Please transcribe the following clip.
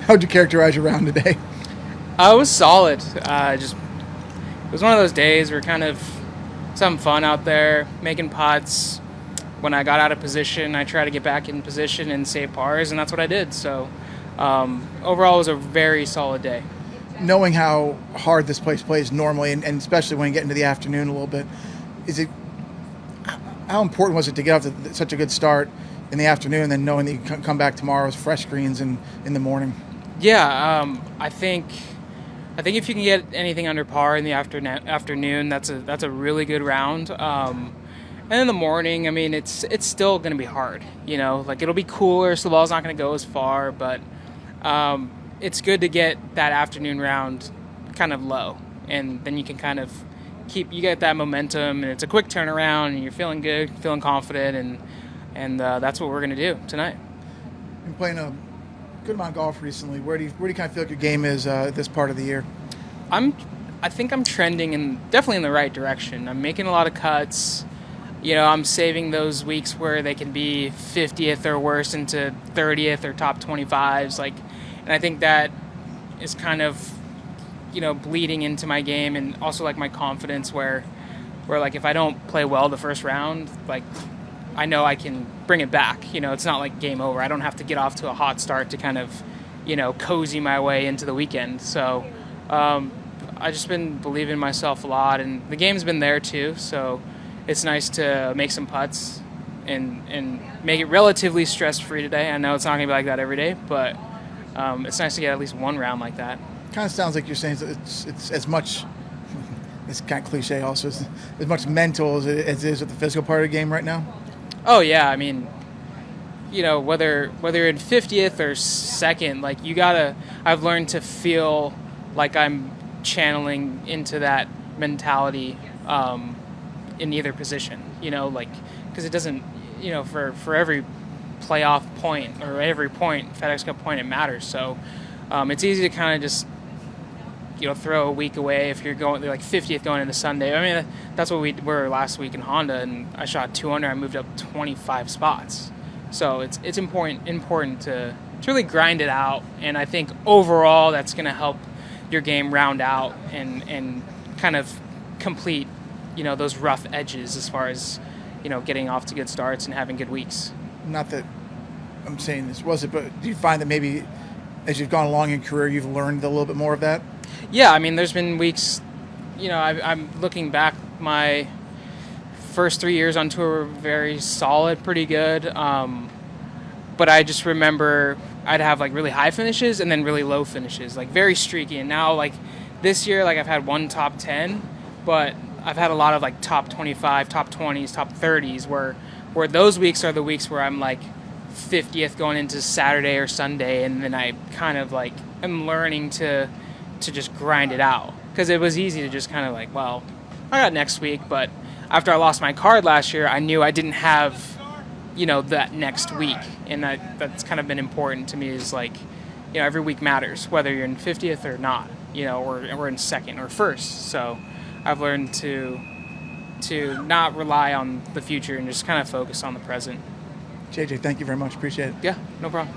How'd you characterize your round today? It was solid. It was one of those days where kind of some fun out there, making putts. When I got out of position, I tried to get back in position and save pars, and that's what I did. So overall, it was a very solid day. Knowing how hard this place plays normally, and especially when you get into the afternoon a little bit, is it how important was it to get off to such a good start in the afternoon, and then knowing that you can come back tomorrow with fresh greens in the morning? Yeah, I think if you can get anything under par in the afternoon, that's a really good round. And in the morning, I mean, it's still going to be hard. You know, like it'll be cooler, so the ball's not going to go as far, but it's good to get that afternoon round kind of low, and then you can kind of you get that momentum, and it's a quick turnaround, and you're feeling good, feeling confident, and that's what we're going to do tonight. Been playing a good amount of golf recently. Where do you kind of feel like your game is this part of the year? I think I'm trending definitely in the right direction. I'm making a lot of cuts. You know, I'm saving those weeks where they can be 50th or worse into 30th or top 25s. And I think that is kind of, you know, bleeding into my game, and also like my confidence where like if I don't play well the first round, like I know I can bring it back. You know, it's not like game over. I don't have to get off to a hot start to kind of, you know, cozy my way into the weekend. So I just been believing in myself a lot, and the game's been there too. So it's nice to make some putts and make it relatively stress-free today. I know it's not going to be like that every day, but it's nice to get at least one round like that. Kind of sounds like you're saying it's as much, it's kind of cliche also, as much mental as it is with the physical part of the game right now. Oh, yeah. I mean, you know, whether you're in 50th or second, like I've learned to feel like I'm channeling into that mentality in either position, you know, like, because it doesn't, you know, for every playoff point or every point, FedEx Cup point, it matters. So it's easy to kind of just, you know, throw a week away if you're going like 50th going into Sunday. I mean, that's what we were last week in Honda, and I shot 200. I moved up 25 spots. So it's important to really grind it out, and I think overall that's going to help your game round out and kind of complete, you know, those rough edges as far as, you know, getting off to good starts and having good weeks. Not that I'm saying this was it, but do you find that maybe as you've gone along in your career, you've learned a little bit more of that? Yeah, I mean, there's been weeks, you know, I'm looking back, my first 3 years on tour were very solid, pretty good. But I just remember I'd have like really high finishes and then really low finishes, like very streaky. And now like this year, like I've had one top 10, but I've had a lot of like top 25, top 20s, top 30s, where those weeks are the weeks where I'm like 50th going into Saturday or Sunday, and then I kind of like am learning to just grind it out, because it was easy to just kind of like, well, I got next week. But after I lost my card last year, I knew I didn't have, you know, that next week, and that's kind of been important to me, is like, you know, every week matters, whether you're in 50th or not, you know, or in second or first. So I've learned to not rely on the future and just kind of focus on the present. JJ, thank you very much. Appreciate it. Yeah, no problem.